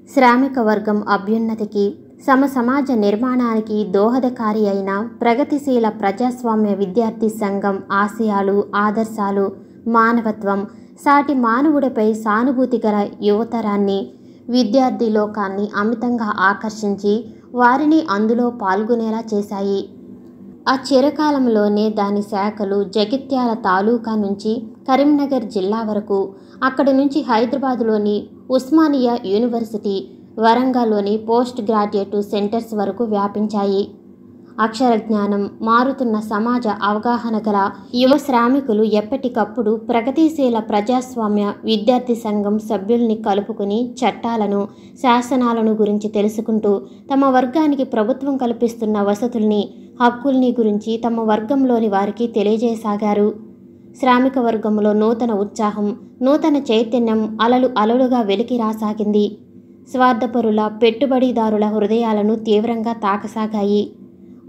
శ్రామిక వర్గం అభ్యున్నతికి, సమాజ నిర్మాణానికి దోహదకారి అయిన ప్రగతిశీల ప్రజాస్వామ్య విద్యార్థి సంఘం ఆశయాలు, ఆదర్శాలు, మానవత్వం, సాటి మానవుడిపై సానుభూతి గల యువతరాన్ని, విద్యార్థి లోకాన్ని అమితంగా ఆకర్షించి వారిని అందులో పాల్గొనేలా చేశాయి. ఆ చిరకాలంలోనే దాని శాఖలు జగిత్యాల తాలూకా నుంచి కరీంనగర్ జిల్లా వరకు, అక్కడి నుంచి హైదరాబాదులోని ఉస్మానియా యూనివర్సిటీ, వరంగల్లోని పోస్ట్ గ్రాడ్యుయేట్ సెంటర్స్ వరకు వ్యాపించాయి. అక్షర జ్ఞానం, మారుతున్న సమాజ అవగాహన గల యువ శ్రామికులు ఎప్పటికప్పుడు ప్రగతిశీల ప్రజాస్వామ్య విద్యార్థి సంఘం సభ్యుల్ని కలుపుకుని చట్టాలను, శాసనాలను గురించి తెలుసుకుంటూ తమ వర్గానికి ప్రభుత్వం కల్పిస్తున్న వసతుల్ని, హక్కుల్ని గురించి తమ వర్గంలోని వారికి తెలియజేయసాగారు. శ్రామిక వర్గంలో నూతన ఉత్సాహం, నూతన చైతన్యం అలలుగా వెలికి రాసాగింది. స్వార్థపరుల, పెట్టుబడిదారుల హృదయాలను తీవ్రంగా తాకసాగాయి.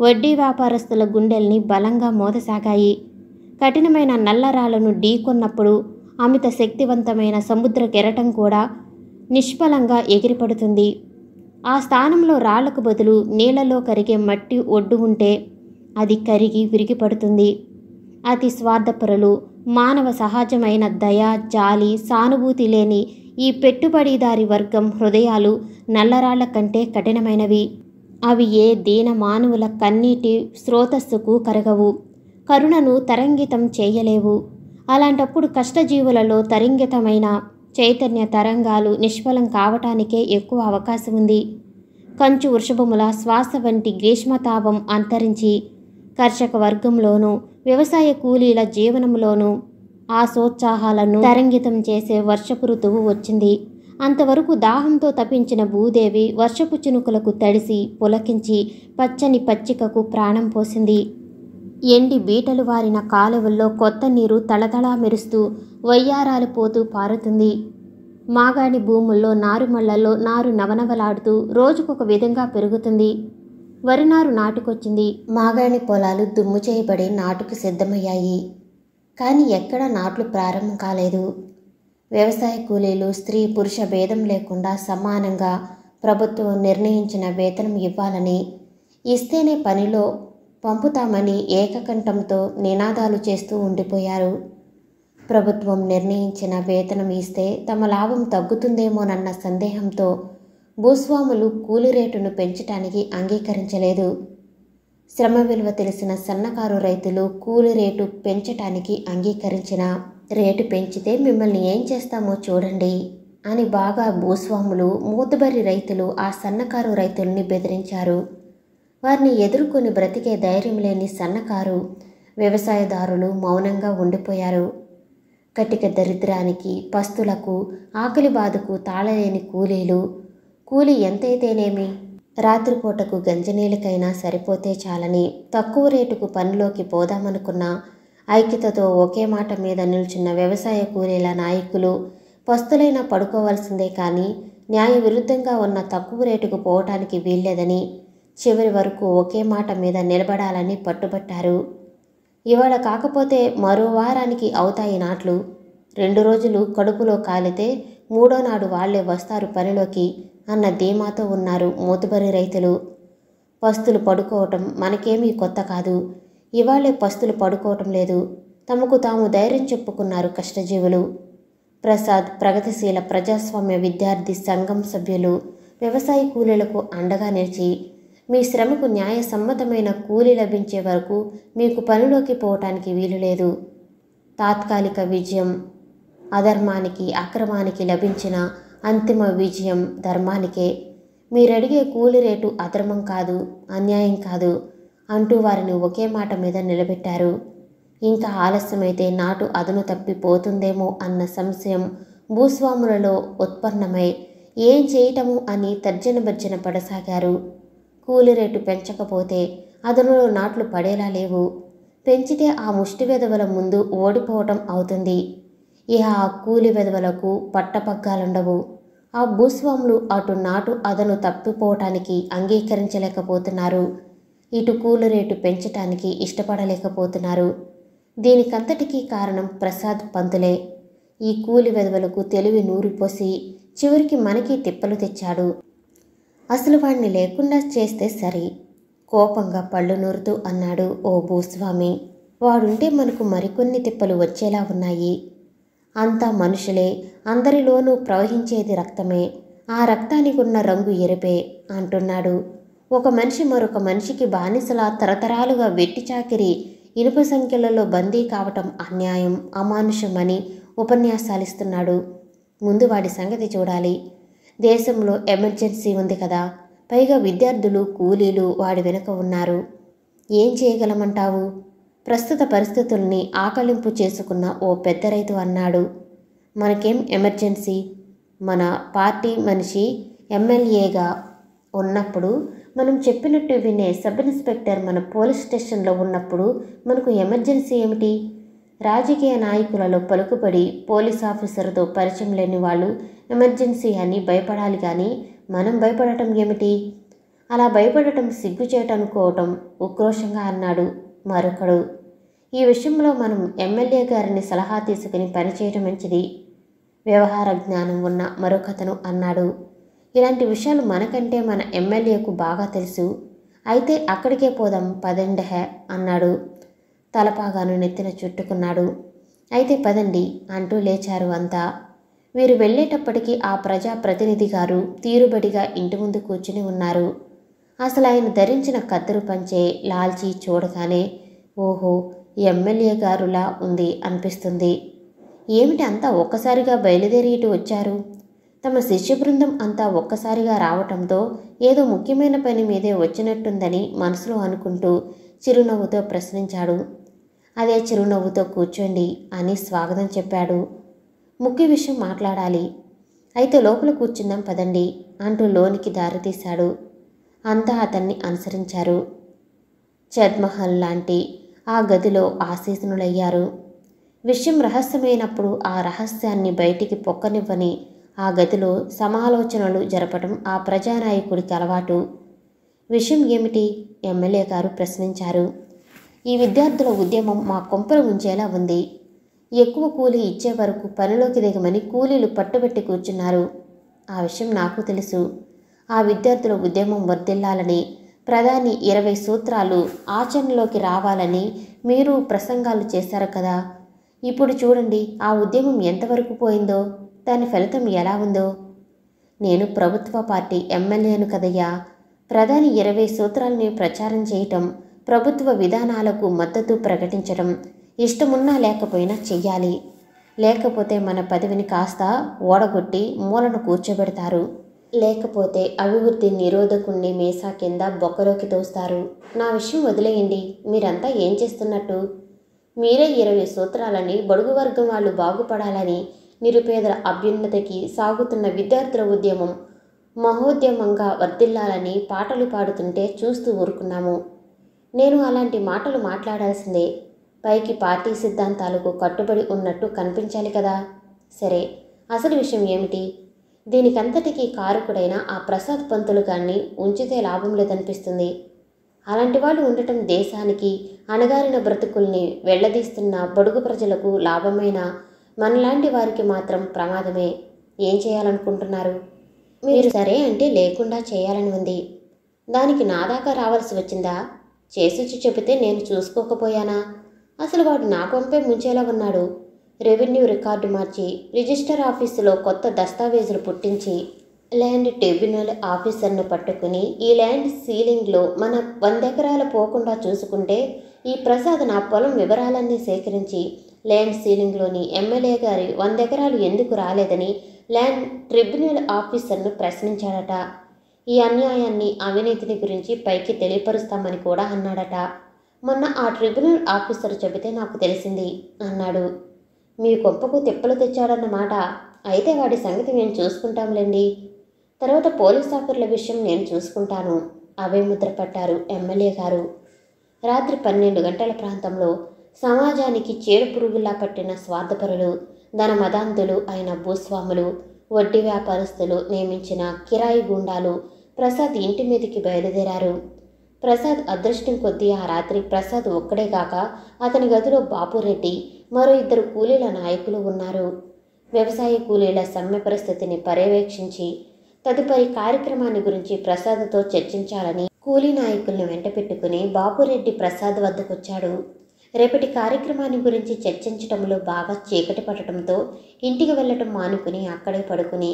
వడ్డీ వ్యాపారస్తుల గుండెల్ని బలంగా మోదసాగాయి. కఠినమైన నల్లరాళ్లను ఢీకొన్నప్పుడు అమిత శక్తివంతమైన సముద్ర కెరటం కూడా నిష్ఫలంగా ఎగిరిపడుతుంది. ఆ స్థానంలో రాళ్లకు బదులు నీళ్లలో కరిగే మట్టి ఒడ్డు ఉంటే అది కరిగి విరిగిపడుతుంది. అతి స్వార్థపరులు, మానవ సహజమైన దయ, జాలి, సానుభూతి లేని ఈ పెట్టుబడిదారి వర్గం హృదయాలు నల్లరాళ్ల కంటే కఠినమైనవి. అవి ఏ దీన మానవుల కన్నీటి స్రోతస్సుకు కరగవు, కరుణను తరంగితం చేయలేవు. అలాంటప్పుడు కష్టజీవులలో తరంగితమైన చైతన్య తరంగాలు నిష్ఫలం కావటానికే ఎక్కువ అవకాశం ఉంది. కంచు వృషభముల శ్వాస వంటి గ్రీష్మతాపం అంతరించి కర్షక వర్గంలోనూ, వ్యవసాయ కూలీల జీవనంలోనూ ఆశోత్సాహాలను తరంగితం చేసే వర్షపు ఋతువు వచ్చింది. అంతవరకు దాహంతో తపించిన భూదేవి వర్షపు చినుకులకు తడిసి పులకించి పచ్చని పచ్చికకు ప్రాణం పోసింది. ఎండి బీటలు వారిన కాలువల్లో కొత్త నీరు తళతళా మెరుస్తూ వయ్యారాలు పోతూ పారుతుంది. మాగాణి భూముల్లో నారుమళ్లలో నారు నవనవలాడుతూ రోజుకొక విధంగా పెరుగుతుంది. వరినారు నాటుకొచ్చింది. మాగాణి పొలాలు దుమ్ము చేయబడి నాటుకు సిద్ధమయ్యాయి. కానీ ఎక్కడా నాట్లు ప్రారంభం కాలేదు. వ్యవసాయ కూలీలు స్త్రీ పురుష భేదం లేకుండా సమానంగా ప్రభుత్వం నిర్ణయించిన వేతనం ఇవ్వాలని, ఇస్తేనే పనిలో పంపుతామని ఏకకంఠంతో నినాదాలు చేస్తూ ఉండిపోయారు. ప్రభుత్వం నిర్ణయించిన వేతనం ఇస్తే తమ లాభం తగ్గుతుందేమోనన్న సందేహంతో భూస్వాములు కూలి రేటును పెంచటానికి అంగీకరించలేదు. శ్రమ విలువ తెలిసిన సన్నకారు రైతులు కూలి రేటు పెంచటానికి అంగీకరించిన, రేటు పెంచితే మిమ్మల్ని ఏం చేస్తామో చూడండి అని బాగా భూస్వాములు, మూతుబరి రైతులు ఆ సన్నకారు రైతుల్ని బెదిరించారు. వారిని ఎదుర్కొని బ్రతికే ధైర్యం లేని సన్నకారు వ్యవసాయదారులు మౌనంగా ఉండిపోయారు. కటిక దరిద్రానికి, పస్తులకు, ఆకలి బాధకు తాళలేని కూలీలు, కూలి ఎంతైతేనేమి, రాత్రిపూటకు గంజినీళ్ళకైనా సరిపోతే చాలని తక్కువ రేటుకు పనిలోకి పోదామనుకున్న ఐక్యతతో ఒకే మాట మీద నిల్చున్న వ్యవసాయ కూలీల నాయకులు పస్తులైనా పడుకోవాల్సిందే కానీ న్యాయ విరుద్ధంగా ఉన్న తక్కువ రేటుకు పోవటానికి వీల్లేదని చివరి వరకు ఒకే మాట మీద నిలబడాలని పట్టుబట్టారు. ఇవాళ కాకపోతే మరో వారానికి అవుతాయి నాట్లు. 2 రోజులు కడుపులో కాలితే 3వ నాడు వాళ్లే వస్తారు పనిలోకి అన్న ధీమాతో ఉన్నారు మూతుబరి రైతులు. పస్తులు పడుకోవటం మనకేమీ కొత్త కాదు. ఇవాళ్లే పస్తులు పడుకోవటం లేదు. తమకు తాము ధైర్యం చెప్పుకున్నారు కష్టజీవులు. ప్రసాద్ ప్రగతిశీల ప్రజాస్వామ్య విద్యార్థి సంఘం సభ్యులు వ్యవసాయ కూలీలకు అండగా నిలిచి, మీ శ్రమకు న్యాయసమ్మతమైన కూలీ లభించే వరకు మీకు పనిలోకి పోవటానికి వీలు లేదు. తాత్కాలిక విజయం అధర్మానికి, అక్రమానికి లభించిన అంతిమ విజయం ధర్మానికే. మీరడిగే కూలి రేటు అధర్మం కాదు, అన్యాయం కాదు అంటూ వారిని ఒకే మాట మీద నిలబెట్టారు. ఇంకా ఆలస్యమైతే నాటు అదును తప్పిపోతుందేమో అన్న సంశయం భూస్వాములలో ఉత్పన్నమై ఏం చేయటము అని తర్జన భర్జన పడసాగారు. కూలి రేటు పెంచకపోతే అదనులో నాట్లు పడేలా లేవు. పెంచితే ఆ ముష్టి వెధవల ముందు ఓడిపోవటం అవుతుంది. ఇహ ఆ కూలి వెధవలకు పట్టపగ్గాలుండవు. ఆ భూస్వాములు అటు నాటు అదను తప్పిపోవటానికి అంగీకరించలేకపోతున్నారు, ఇటు కూలి రేటు పెంచటానికి ఇష్టపడలేకపోతున్నారు. దీనికంతటికీ కారణం ప్రసాద్ పంతులే. ఈ కూలి వెధవలకు తెలివి నూరిపోసి చివరికి మనకి తిప్పలు తెచ్చాడు. అసలు వాణ్ణి లేకుండా చేస్తే సరి, కోపంగా పళ్ళు నూరుతూ అన్నాడు ఓ భూస్వామి. వాడుంటే మనకు మరికొన్ని తిప్పలు వచ్చేలా ఉన్నాయి. అంతా మనుషులే, అందరిలోనూ ప్రవహించేది రక్తమే, ఆ రక్తానికి ఉన్న రంగు ఎరుపే అంటున్నాడు. ఒక మనిషి మరొక మనిషికి బానిసలా తరతరాలుగా వెట్టి చాకిరి ఇనుప సంఖ్యలలో బందీ కావటం అన్యాయం, అమానుషం అని ఉపన్యాసాలిస్తున్నాడు. ముందు వాడి సంగతి చూడాలి. దేశంలో ఎమర్జెన్సీ ఉంది కదా, పైగా విద్యార్థులు కూలీలు వాడి వెనుక ఉన్నారు. ఏం చేయగలమంటావు? ప్రస్తుత పరిస్థితుల్ని ఆకలింపు చేసుకున్న ఓ పెద్ద రైతు అన్నాడు. మనకేం ఎమర్జెన్సీ? మన పార్టీ మనిషి ఎమ్మెల్యేగా ఉన్నప్పుడు, మనం చెప్పినట్టు వినే సబ్ ఇన్స్పెక్టర్ మన పోలీస్ స్టేషన్లో ఉన్నప్పుడు మనకు ఎమర్జెన్సీ ఏమిటి? రాజకీయ నాయకులలో పలుకుబడి పోలీస్ ఆఫీసర్తో పరిచయం లేని వాళ్ళు ఎమర్జెన్సీ అని భయపడాలి కానీ మనం భయపడటం ఏమిటి? అలా భయపడటం సిగ్గుచేటనుకోవటం ఉక్రోషంగా అన్నాడు మరొకడు. ఈ విషయంలో మనం ఎమ్మెల్యే గారిని సలహా తీసుకుని పనిచేయటం మంచిది, వ్యవహార జ్ఞానం ఉన్న మరొకతను అన్నాడు. ఇలాంటి విషయాలు మనకంటే మన ఎమ్మెల్యేకు బాగా తెలుసు. అయితే అక్కడికే పోదాం పదండెహే అన్నాడు. తలపాగాను నెత్తిన చుట్టుకున్నాడు. అయితే పదండి అంటూ లేచారు అంతా. వీరు వెళ్ళేటప్పటికీ ఆ ప్రజా ప్రతినిధి గారు తీరుబడిగా ఇంటి ముందు కూర్చుని ఉన్నారు. అసలు ఆయన ధరించిన కద్దరు పంచే లాల్చీ చూడగానే ఓహో, ఎమ్మెల్యే గారులా ఉంది అనిపిస్తుంది. ఏమిటి అంతా ఒక్కసారిగా బయలుదేరి ఇటు వచ్చారు? తమ శిష్య బృందం అంతా ఒక్కసారిగా రావటంతో ఏదో ముఖ్యమైన పని మీదే వచ్చినట్టుందని మనసులో అనుకుంటూ చిరునవ్వుతో ప్రశ్నించాడు. అదే చిరునవ్వుతో కూర్చోండి అని స్వాగతం చెప్పాడు. ముఖ్య విషయం మాట్లాడాలి. అయితే లోపల కూర్చుందాం పదండి అంటూ లోనికి దారితీశాడు. అంతా అతన్ని అనుసరించారు. చద్మహల్ లాంటి ఆ గదిలో ఆసీనులయ్యారు. విషయం రహస్యమైనప్పుడు ఆ రహస్యాన్ని బయటికి పొక్కనివ్వని ఆ గదిలో సమాలోచనలు జరపడం ఆ ప్రజానాయకుడికి అలవాటు. విషయం ఏమిటి? ఎమ్మెల్యే గారు ప్రశ్నించారు. ఈ విద్యార్థుల ఉద్యమం మా కొంపలు ఉంచేలా ఉంది. ఎక్కువ కూలీ ఇచ్చే వరకు పనిలోకి దిగమని కూలీలు పట్టుబెట్టి కూర్చున్నారు. ఆ విషయం నాకు తెలుసు. ఆ విద్యార్థుల ఉద్యమం వర్ధిల్లాలని, ప్రధాని 20 సూత్రాలు ఆచరణలోకి రావాలని మీరు ప్రసంగాలు చేశారు కదా. ఇప్పుడు చూడండి ఆ ఉద్యమం ఎంతవరకు పోయిందో, దాని ఫలితం ఎలా ఉందో. నేను ప్రభుత్వ పార్టీ ఎమ్మెల్యేను కదయ్యా. ప్రధాని 20 సూత్రాలని ప్రచారం చేయటం, ప్రభుత్వ విధానాలకు మద్దతు ప్రకటించడం ఇష్టమున్నా లేకపోయినా చెయ్యాలి. లేకపోతే మన పదవిని కాస్త ఓడగొట్టి మూలను కూర్చోబెడతారు. లేకపోతే అభివృద్ధి నిరోధకుణ్ణి మేసా కింద బొక్కలోకి తోస్తారు. నా విషయం వదిలేయండి. మీరంతా ఏం చేస్తున్నట్టు? మీరే 20 సూత్రాలని, బడుగు వర్గం వాళ్ళు బాగుపడాలని, నిరుపేదల అభ్యున్నతికి సాగుతున్న విద్యార్థుల ఉద్యమం మహోద్యమంగా వర్ధిల్లాలని పాటలు పాడుతుంటే చూస్తూ ఊరుకున్నాము. నేను అలాంటి మాటలు మాట్లాడాల్సిందే. పైకి పార్టీ సిద్ధాంతాలకు కట్టుబడి ఉన్నట్టు కనిపించాలి కదా. సరే, అసలు విషయం ఏమిటి? దీనికంతటికీ కారకుడైన ఆ ప్రసాద్ పంతులు గారిని ఉంచితే లాభం లేదనిపిస్తుంది. అలాంటి వాళ్ళు ఉండటం దేశానికి, అణగారిన బ్రతుకుల్ని వెళ్లదీస్తున్న బడుగు ప్రజలకు లాభమైన మనలాంటి వారికి మాత్రం ప్రమాదమే. ఏం చేయాలనుకుంటున్నారు? మీరు సరే అంటే లేకుండా చేయాలని ఉంది. దానికి నా దాకా రావాల్సి వచ్చిందా? చేసుచి చెబితే నేను చూసుకోకపోయానా? అసలు వాడు నా కొంపే ముంచేలా ఉన్నాడు. రెవెన్యూ రికార్డు మార్చి, రిజిస్టర్ ఆఫీసులో కొత్త దస్తావేజులు పుట్టించి, ల్యాండ్ ట్రిబ్యునల్ ఆఫీసర్ను పట్టుకుని ఈ ల్యాండ్ సీలింగ్లో మన 100 ఎకరాలు పోకుండా చూసుకుంటే, ఈ ప్రసాద్ నా పొలం వివరాలన్నీ సేకరించి ల్యాండ్ సీలింగ్లోని ఎమ్మెల్యే గారి 100 ఎకరాలు ఎందుకు రాలేదని ల్యాండ్ ట్రిబ్యునల్ ఆఫీసర్ను ప్రశ్నించాడట. ఈ అన్యాయాన్ని, అవినీతిని గురించి పైకి తెలియపరుస్తామని కూడా అన్నాడట. మొన్న ఆ ట్రిబ్యునల్ ఆఫీసర్ చెబితే నాకు తెలిసింది అన్నాడు. మీ కొంపకు తిప్పలు తెచ్చాడన్నమాట. అయితే వాడి సంగతి మేము చూసుకుంటాంలేండి. తర్వాత పోలీస్ ఆఫీసర్ల విషయం నేను చూసుకుంటాను. అభయముద్ర పట్టారు ఎమ్మెల్యే గారు. రాత్రి 12 గంటల ప్రాంతంలో సమాజానికి చీడ పురుగుల్లా పట్టిన స్వార్థపరులు, ధనమదాంతులు అయిన భూస్వాములు, వడ్డీ వ్యాపారస్తులు నియమించిన కిరాయి గూండాలు ప్రసాద్ ఇంటి మీదకి బయలుదేరారు. ప్రసాద్ అదృష్టం కొద్దీ ఆ రాత్రి ప్రసాద్ ఒక్కడే కాక అతని గదిలో బాపురెడ్డి, మరో 2 కూలీల నాయకులు ఉన్నారు. వ్యవసాయ కూలీల సమ్మె పరిస్థితిని పర్యవేక్షించి తదుపరి కార్యక్రమాన్ని గురించి ప్రసాద్తో చర్చించాలని కూలీ నాయకుల్ని వెంట పెట్టుకుని బాపురెడ్డి ప్రసాద్ వద్దకొచ్చాడు. రేపటి కార్యక్రమాన్ని గురించి చర్చించడంలో బాగా చీకటి పడటంతో ఇంటికి వెళ్లటం మానుకుని అక్కడే పడుకుని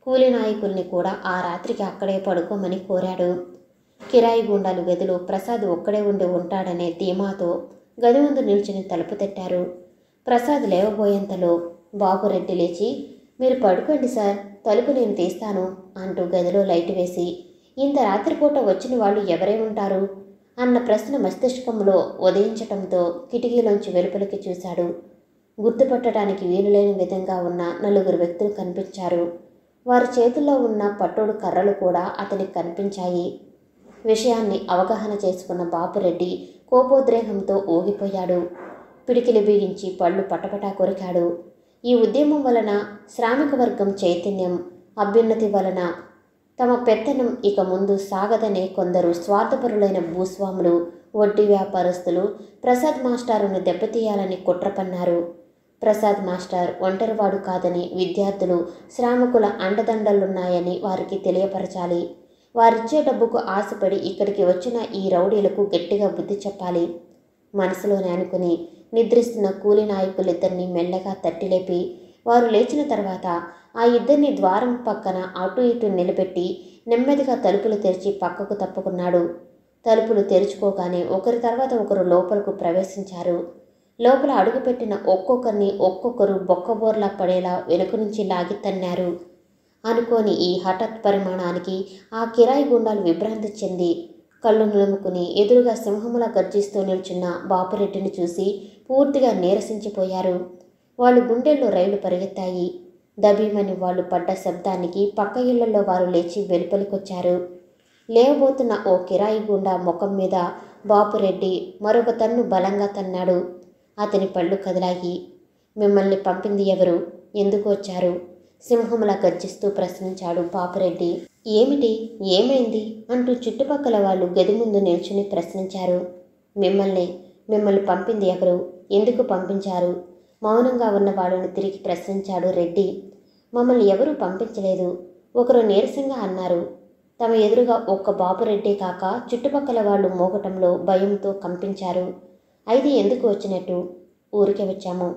కూలీ నాయకుల్ని కూడా ఆ రాత్రికి అక్కడే పడుకోమని కోరాడు. కిరాయి గూండాలు గదిలో ప్రసాద్ ఒక్కడే ఉండి ఉంటాడనే ధీమాతో గది ముందు నిల్చుని తలుపు తట్టారు. ప్రసాద్ లేవబోయేంతలో బాపురెడ్డి లేచి, మీరు పడుకోండి సార్, తలుపు నేను తీస్తాను అంటూ గదిలో లైట్ వేసి, ఇంత రాత్రిపూట వచ్చిన వాళ్ళు ఎవరై ఉంటారు అన్న ప్రశ్న మస్తిష్కంలో ఉదయించటంతో కిటికీలోంచి వెలుపలికి చూశాడు. గుర్తుపట్టడానికి వీలులేని విధంగా ఉన్న 4 వ్యక్తులు కనిపించారు. వారి చేతుల్లో ఉన్న పట్టోడు కర్రలు కూడా అతనికి కనిపించాయి. విషయాన్ని అవగాహన చేసుకున్న బాపురెడ్డి కోపోద్రేకంతో ఊగిపోయాడు. పిడికిలి బిగించి పళ్ళు పటపటా కొరికాడు. ఈ ఉద్యమం వలన శ్రామిక వర్గం చైతన్యం, అభ్యున్నతి వలన తమ పెత్తనం ఇక ముందు సాగదనే కొందరు స్వార్థపరులైన భూస్వాములు, వడ్డీ వ్యాపారస్తులు ప్రసాద్ మాస్టారును దెబ్బతీయాలని కుట్ర పన్నారు. ప్రసాద్ మాస్టర్ ఒంటరివాడు కాదని, విద్యార్థులు, శ్రామికుల అండదండలున్నాయని వారికి తెలియపరచాలి. వారిచ్చే డబ్బుకు ఆశపడి ఇక్కడికి వచ్చిన ఈ రౌడీలకు గట్టిగా బుద్ధి చెప్పాలి. మనసులోనే అనుకుని నిద్రిస్తున్న కూలీ నాయకులిద్దరినీ మెల్లగా తట్టిలేపి వారు లేచిన తర్వాత ఆ ఇద్దరిని ద్వారం పక్కన అటు ఇటు నిలబెట్టి నెమ్మదిగా తలుపులు తెరిచి పక్కకు తప్పుకున్నాడు. తలుపులు తెరుచుకోగానే ఒకరి తర్వాత ఒకరు లోపలకు ప్రవేశించారు. లోపల అడుగుపెట్టిన ఒక్కొక్కరిని ఒక్కొక్కరు బొక్కబోర్లా పడేలా వెనుక నుంచి లాగి తన్నారు. అనుకోని ఈ హఠాత్ పరిమాణానికి ఆ కిరాయి గుండాలు విభ్రాంతి చెంది కళ్ళు నులుముకుని ఎదురుగా సింహములా గర్జిస్తూ నిల్చున్న బాపురెడ్డిని చూసి పూర్తిగా నీరసించిపోయారు. వాళ్ళు గుండెల్లో రైలు పరిగెత్తాయి. దబీమని వాళ్ళు పడ్డ శబ్దానికి పక్క ఇళ్లలో వారు లేచి వెలుపలికొచ్చారు. లేవబోతున్న ఓ కిరాయి గుండా ముఖం మీద బాపురెడ్డి మరొక తన్ను బలంగా తన్నాడు. అతని పళ్ళు కదిలాయి. మిమ్మల్ని పంపింది ఎవరు? ఎందుకు వచ్చారు? సింహంలా గర్జిస్తూ ప్రశ్నించాడు బాపురెడ్డి. ఏమైంది అంటూ చుట్టుపక్కల వాళ్ళు గది ముందు నిల్చుని ప్రశ్నించారు. మిమ్మల్ని పంపింది ఎవరు? ఎందుకు పంపించారు? మౌనంగా ఉన్న వాళ్ళను తిరిగి ప్రశ్నించాడు రెడ్డి. మమ్మల్ని ఎవరూ పంపించలేదు, ఒకరు నీరసంగా అన్నారు. తమ ఎదురుగా ఒక్క బాపురెడ్డి కాక చుట్టుపక్కల వాళ్ళు మోగటంలో భయంతో కంపించారు. అయితే ఎందుకు వచ్చినట్టు? ఊరికే వచ్చాము.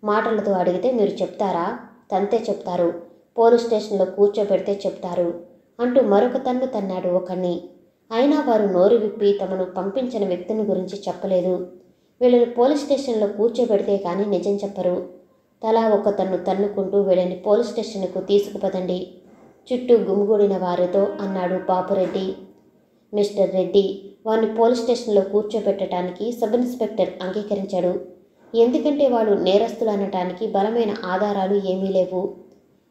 మాటలతో అడిగితే మీరు చెప్తారా? తంతే చెప్తారు. పోలీస్ స్టేషన్లో కూర్చోబెడితే చెప్తారు అంటూ మరొక తన్ను తన్నాడు ఒకణ్ణి. అయినా వారు నోరు విప్పి తమను పంపించిన వ్యక్తిని గురించి చెప్పలేదు. వీళ్ళని పోలీస్ స్టేషన్లో కూర్చోబెడితే కానీ నిజం చెప్పరు. తలా ఒక తన్ను తన్నుకుంటూ వీళ్ళని పోలీస్ స్టేషన్కు తీసుకుపదండి చుట్టూ గుమిగూడిన వారితో అన్నాడు బాపురెడ్డి. మిస్టర్ రెడ్డి, వారిని పోలీస్ స్టేషన్లో కూర్చోబెట్టడానికి సబ్ ఇన్స్పెక్టర్ అంగీకరించాడు. ఎందుకంటే వాళ్ళు నేరస్తులు అనటానికి బలమైన ఆధారాలు ఏమీ లేవు.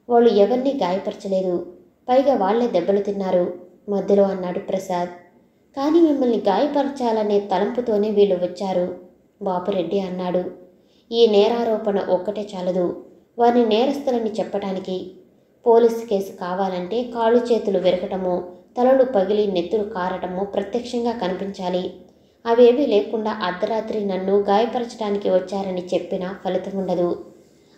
వాళ్ళు ఎవరిని గాయపరచలేదు, పైగా వాళ్లే దెబ్బలు తిన్నారు మధ్యలో అన్నాడు ప్రసాద్. కానీ మిమ్మల్ని గాయపరచాలనే తలంపుతోనే వీళ్ళు వచ్చారు బాపురెడ్డి అన్నాడు. ఈ నేరారోపణ ఒక్కటే చాలదు వారిని నేరస్తులని చెప్పటానికి. పోలీసు కేసు కావాలంటే కాళ్ళు చేతులు విరగటమో, తలలు పగిలి నెత్తురు కారటమో ప్రత్యక్షంగా కనిపించాలి. అవేవీ లేకుండా అర్ధరాత్రి నన్ను గాయపరచడానికి వచ్చారని చెప్పినా ఫలితం ఉండదు.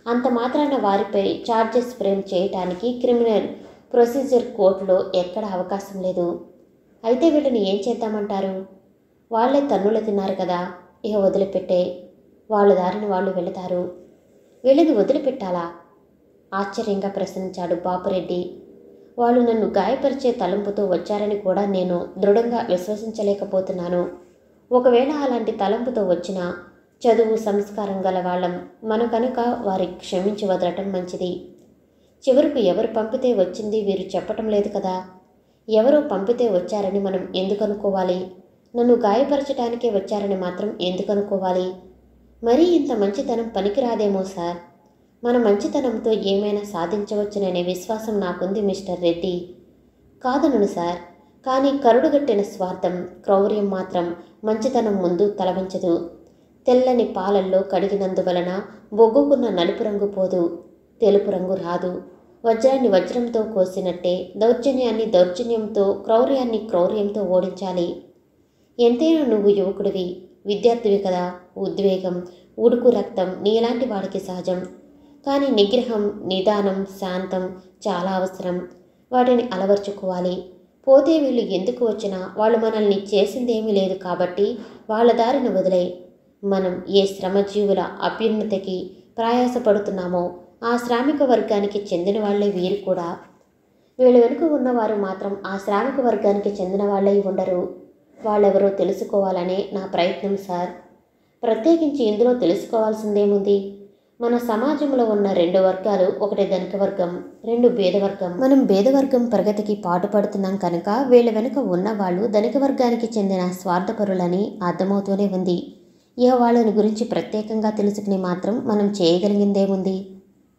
అంత మాత్రాన వారిపై ఛార్జెస్ ఫ్రేమ్ చేయటానికి క్రిమినల్ ప్రొసీజర్ కోర్టులో ఎక్కడ అవకాశం లేదు. అయితే వీళ్ళని ఏం చేద్దామంటారు? వాళ్లే తన్నులు తిన్నారు కదా, ఇక వదిలిపెట్టే. వాళ్ళ దారిని వాళ్ళు వెళతారు. వీళ్ళని వదిలిపెట్టాలా? ఆశ్చర్యంగా ప్రశ్నించాడు బాపురెడ్డి. వాళ్ళు నన్ను గాయపరిచే తలంపుతో వచ్చారని కూడా నేను దృఢంగా విశ్వసించలేకపోతున్నాను. ఒకవేళ అలాంటి తలంపుతో వచ్చినా చదువు సంస్కారం గల వాళ్ళం మన కనుక వారి క్షమించి వదలటం మంచిది. చివరకు ఎవరు పంపితే వచ్చింది వీరు చెప్పటం లేదు కదా. ఎవరో పంపితే వచ్చారని మనం ఎందుకు అనుకోవాలి? నన్ను గాయపరచడానికే వచ్చారని మాత్రం ఎందుకు అనుకోవాలి? మరీ ఇంత మంచితనం పనికిరాదేమో సార్. మన మంచితనంతో ఏమైనా సాధించవచ్చుననే విశ్వాసం నాకుంది మిస్టర్ రెడ్డి. కాదనను సార్, కానీ కరుడుగట్టిన స్వార్థం, క్రౌర్యం మాత్రం మంచితనం ముందు తలవంచదు. తెల్లని పాలల్లో కడిగినందువలన బొగ్గుకున్న నలుపు రంగు పోదు, తెలుపు రంగు రాదు. వజ్రాన్ని వజ్రంతో కోసినట్టే దౌర్జన్యాన్ని దౌర్జన్యంతో, క్రౌర్యాన్ని క్రౌర్యంతో ఓడించాలి. ఎంతైనా నువ్వు యువకుడివి, విద్యార్థివి కదా. ఉద్వేగం, ఉడుకు రక్తం నీలాంటి వాడికి సహజం. కానీ నిగ్రహం, నిదానం, శాంతం చాలా అవసరం. వాటిని అలవర్చుకోవాలి. పోతే వీళ్ళు ఎందుకు వచ్చినా వాళ్ళు మనల్ని చేసిందేమీ లేదు కాబట్టి వాళ్ళ దారిని వదిలే. మనం ఏ శ్రమజీవుల అభ్యున్నతికి ప్రయాసపడుతున్నామో ఆ శ్రామిక వర్గానికి చెందిన వాళ్లే వీరు కూడా. వీళ్ళ వెనుక ఉన్నవారు మాత్రం ఆ శ్రామిక వర్గానికి చెందిన వాళ్ళై ఉండరు. వాళ్ళెవరో తెలుసుకోవాలనే నా ప్రయత్నం సార్. ప్రత్యేకించి ఇందులో తెలుసుకోవాల్సిందేముంది? మన సమాజంలో ఉన్న 2 వర్గాలు, ఒకటి ధనిక వర్గం, 2 పేదవర్గం. మనం పేదవర్గం ప్రగతికి పాటుపడుతున్నాం కనుక వీళ్ళ వెనుక ఉన్నవాళ్ళు ధనిక వర్గానికి చెందిన స్వార్థపరులని అర్థమవుతూనే ఉంది. ఇక వాళ్ళని గురించి ప్రత్యేకంగా తెలుసుకుని మాత్రం మనం చేయగలిగిందేముంది?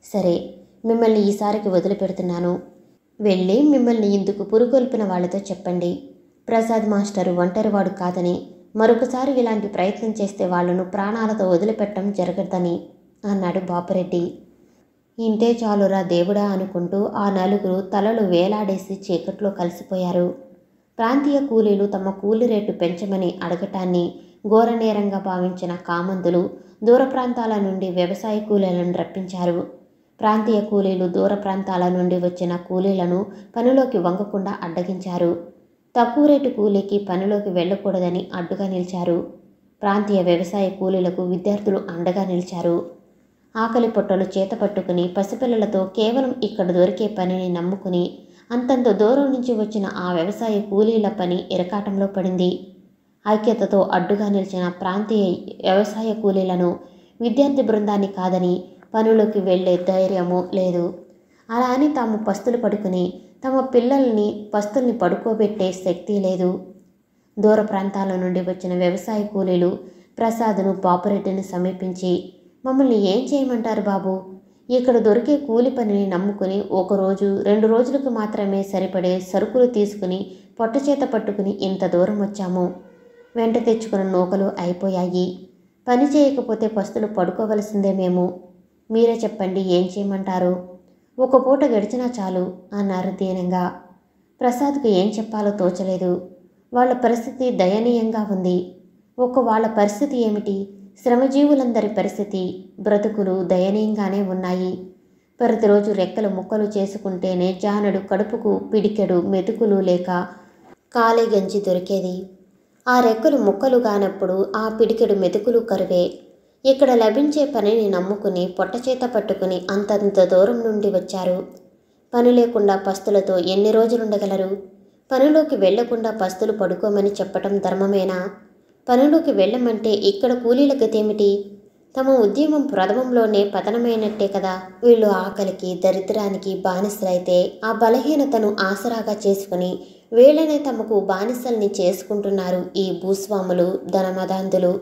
సరే, మిమ్మల్ని ఈసారికి వదిలిపెడుతున్నాను. వెళ్ళి మిమ్మల్ని ఇందుకు పురుగొల్పిన వాళ్లతో చెప్పండి. ప్రసాద్ మాస్టరు ఒంటరివాడు కాదని, మరొకసారి ఇలాంటి ప్రయత్నం చేస్తే వాళ్లను ప్రాణాలతో వదిలిపెట్టడం జరగదని అన్నాడు బాపురెడ్డి. ఇంతే చాలురా దేవుడా అనుకుంటూ ఆ నలుగురు తలలు వేలాడేసి చీకట్లో కలిసిపోయారు. ప్రాంతీయ కూలీలు తమ కూలీ రేటు పెంచమని అడగటాన్ని ఘోరనేరంగా భావించిన కామందులు దూర ప్రాంతాల నుండి వ్యవసాయ కూలీలను రప్పించారు. ప్రాంతీయ కూలీలు దూర ప్రాంతాల నుండి వచ్చిన కూలీలను పనిలోకి వంగకుండా అడ్డగించారు. తక్కువ రేటు కూలీకి పనిలోకి వెళ్ళకూడదని అడ్డుగా నిలిచారు. ప్రాంతీయ వ్యవసాయ కూలీలకు విద్యార్థులు అండగా నిలిచారు. ఆకలి పొట్టలు చేతపట్టుకుని పసిపిల్లలతో కేవలం ఇక్కడ దొరికే పనిని నమ్ముకుని అంతంత దూరం నుంచి వచ్చిన ఆ వ్యవసాయ కూలీల పని ఇరకాటంలో పడింది. ఐక్యతతో అడ్డుగా నిలిచిన ప్రాంతీయ వ్యవసాయ కూలీలను విద్యార్థి బృందాన్ని కాదని పనులకు వెళ్లే ధైర్యము లేదు. అలా అని తాము పస్తులు పడుకుని తమ పిల్లల్ని పస్తుల్ని పడుకోబెట్టే శక్తి లేదు. దూర ప్రాంతాల నుండి వచ్చిన వ్యవసాయ కూలీలు ప్రసాద్ను, బాపురెడ్డిని సమీపించి, మమ్మల్ని ఏం చేయమంటారు బాబు? ఇక్కడ దొరికే కూలి పనిని నమ్ముకుని 1 రోజు 2 రోజులకు మాత్రమే సరిపడే సరుకులు తీసుకుని పొట్టచేత పట్టుకుని ఇంత దూరం వచ్చాము. వెంట తెచ్చుకున్న నూకలు అయిపోయాయి. పని చేయకపోతే పస్తులు పడుకోవలసిందే మేము. మీరే చెప్పండి, ఏం చేయమంటారు? 1 పూట గడిచినా చాలు అన్నారు దీనంగా. ప్రసాద్కు ఏం చెప్పాలో తోచలేదు. వాళ్ళ పరిస్థితి దయనీయంగా ఉంది. వాళ్ళ పరిస్థితి ఏమిటి? శ్రమజీవులందరి పరిస్థితి, బ్రతుకులు దయనీయంగానే ఉన్నాయి. ప్రతిరోజు రెక్కలు ముక్కలు చేసుకుంటేనే జానడు కడుపుకు పిడికెడు మెతుకులు లేక కాలే గంజి దొరికేది. ఆ రెక్కలు ముక్కలు కానప్పుడు ఆ పిడికెడు మెతుకులు కరువే. ఇక్కడ లభించే పనిని నమ్ముకుని పొట్టచేత పట్టుకుని అంతంత దూరం నుండి వచ్చారు. పని లేకుండా పస్తులతో ఎన్ని రోజులుండగలరు? పనిలోకి వెళ్లకుండా పస్తులు పడుకోమని చెప్పటం ధర్మమేనా? పనిలోకి వెళ్ళమంటే ఇక్కడ కూలీల గతేమిటి? తమ ఉద్యమం ప్రథమంలోనే పతనమైనట్టే కదా. వీళ్ళు ఆకలికి, దరిద్రానికి బానిసలైతే ఆ బలహీనతను ఆసరాగా చేసుకుని వీళ్ళనే తమకు బానిసల్ని చేసుకుంటున్నారు ఈ భూస్వాములు, ధనమదాంధులు.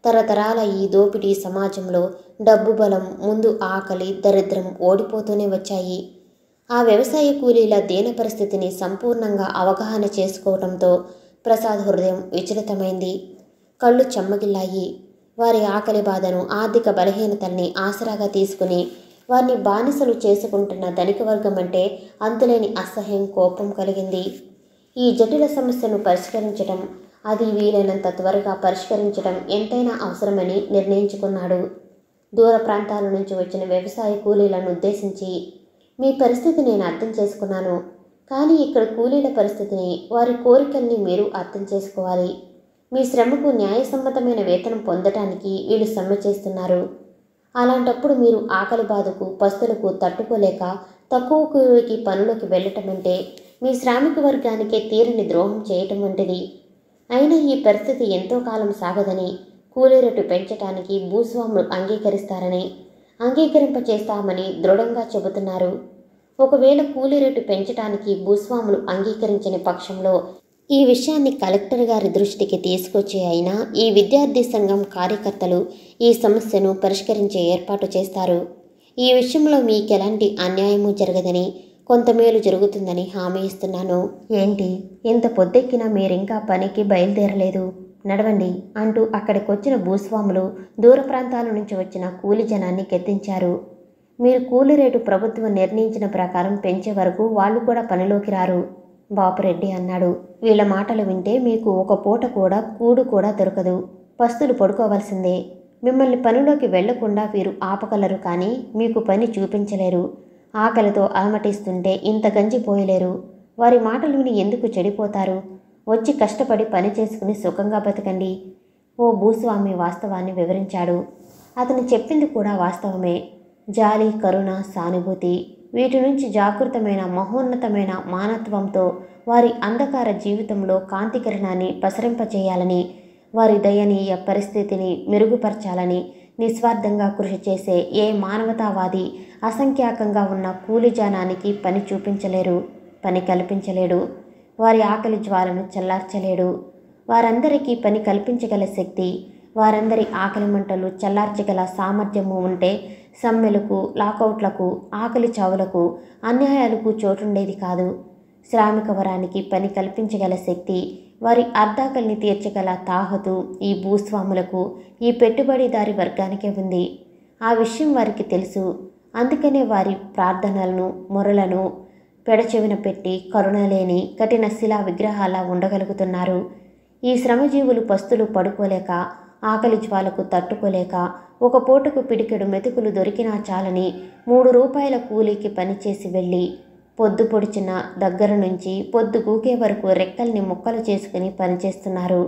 తరతరాల ఈ దోపిడీ సమాజంలో డబ్బు బలం ముందు ఆకలి, దరిద్రం ఓడిపోతూనే వచ్చాయి. ఆ వ్యవసాయ కూలీల దీన పరిస్థితిని సంపూర్ణంగా అవగాహన చేసుకోవడంతో ప్రసాద్ హృదయం విచలితమైంది. కళ్ళు చెమ్మగిల్లాయి. వారి ఆకలి బాధను, ఆర్థిక బలహీనతల్ని ఆసరాగా తీసుకుని వారిని బానిసలు చేసుకుంటున్న ధనిక వర్గం అంటే అంతులేని అసహ్యం, కోపం కలిగింది. ఈ జటిల సమస్యను పరిష్కరించడం, అది వీలైనంత త్వరగా పరిష్కరించడం ఎంతైనా అవసరమని నిర్ణయించుకున్నాడు. దూర ప్రాంతాల నుంచి వచ్చిన వ్యవసాయ కూలీలను ఉద్దేశించి, మీ పరిస్థితి నేను అర్థం చేసుకున్నాను. కానీ ఇక్కడ కూలీల పరిస్థితిని, వారి కోరికల్ని మీరు అర్థం చేసుకోవాలి. మీ శ్రమకు న్యాయసమ్మతమైన వేతనం పొందటానికి వీళ్ళు సమ్మె చేస్తున్నారు. అలాంటప్పుడు మీరు ఆకలి బాధకు, పస్తులకు తట్టుకోలేక తక్కువ కూలీకి పనులకు వెళ్ళటం అంటే మీ శ్రామిక వర్గానికే తీరని ద్రోహం చేయటం వంటిది. అయినా ఈ పరిస్థితి ఎంతో కాలం సాగదని, కూలీ రేటు పెంచటానికి భూస్వాములు అంగీకరింపచేస్తామని దృఢంగా చెబుతున్నారు. ఒకవేళ కూలీ రేటు పెంచటానికి భూస్వాములు అంగీకరించని పక్షంలో ఈ విషయాన్ని కలెక్టర్ గారి దృష్టికి తీసుకొచ్చి అయినా ఈ విద్యార్థి సంఘం కార్యకర్తలు ఈ సమస్యను పరిష్కరించే ఏర్పాటు చేస్తారు. ఈ విషయంలో మీకెలాంటి అన్యాయము జరగదని, కొంత మేలు జరుగుతుందని హామీ ఇస్తున్నాను. ఏంటి, ఇంత పొద్దెక్కినా మీరింకా పనికి బయలుదేరలేదు? నడవండి అంటూ అక్కడికొచ్చిన భూస్వాములు దూర ప్రాంతాల నుంచి వచ్చిన కూలి జనాన్ని గద్దించారు. మీరు కూలి రేటు ప్రభుత్వం నిర్ణయించిన ప్రకారం పెంచే వరకు వాళ్ళు కూడా పనిలోకి రారు, బాపురెడ్డి అన్నాడు. వీళ్ళ మాటలు వింటే మీకు 1 పూట కూడా కూడు కూడా దొరకదు. పస్తులు పడుకోవాల్సిందే. మిమ్మల్ని పనిలోకి వెళ్లకుండా వీరు ఆపగలరు, కానీ మీకు పని చూపించలేరు. ఆకలితో అలమటిస్తుంటే ఇంత గంజి పోయలేరు. వారి మాటలు విని ఎందుకు చెడిపోతారు? వచ్చి కష్టపడి పని చేసుకుని సుఖంగా బతకండి. ఓ భూస్వామి వాస్తవాన్ని వివరించాడు. అతను చెప్పింది కూడా వాస్తవమే. జాలి, కరుణ, సానుభూతి వీటి నుంచి జాగృతమైన మహోన్నతమైన మానత్వంతో వారి అంధకార జీవితంలో కాంతికిరణాన్ని పసరింపచేయాలని, వారి దయనీయ పరిస్థితిని మెరుగుపరచాలని నిస్వార్థంగా కృషి చేసే ఏ మానవతావాది అసంఖ్యాకంగా ఉన్న కూలిజానానికి పని చూపించలేరు, పని కల్పించలేడు. వారి ఆకలి జ్వాలను చల్లార్చలేడు. వారందరికీ పని కల్పించగల శక్తి, వారందరి ఆకలి మంటలు చల్లార్చగల సామర్థ్యము ఉంటే సమ్మెలకు, లాకౌట్లకు, ఆకలి చావులకు, అన్యాయాలకు చోటుండేది కాదు. శ్రామిక వరానికి పని కల్పించగల శక్తి, వారి అర్ధాకల్ని తీర్చగల తాహతు ఈ భూస్వాములకు, ఈ పెట్టుబడిదారి వర్గానికే ఉంది. ఆ విషయం వారికి తెలుసు. అందుకనే వారి ప్రార్థనలను, మొరలను పెడచెవిన పెట్టి కరుణలేని కఠిన శిలా విగ్రహాల ఉండగలుగుతున్నారు. ఈ శ్రమజీవులు పస్తులు పడుకోలేక, ఆకలి జ్వాలకు తట్టుకోలేక, ఒక పూటకు పిడికెడు మెతుకులు దొరికినా చాలని 3 రూపాయల కూలీకి పనిచేసి వెళ్ళి పొద్దు పొడిచిన దగ్గర నుంచి పొద్దు గూకే వరకు రెక్కల్ని ముక్కలు చేసుకుని పనిచేస్తున్నారు.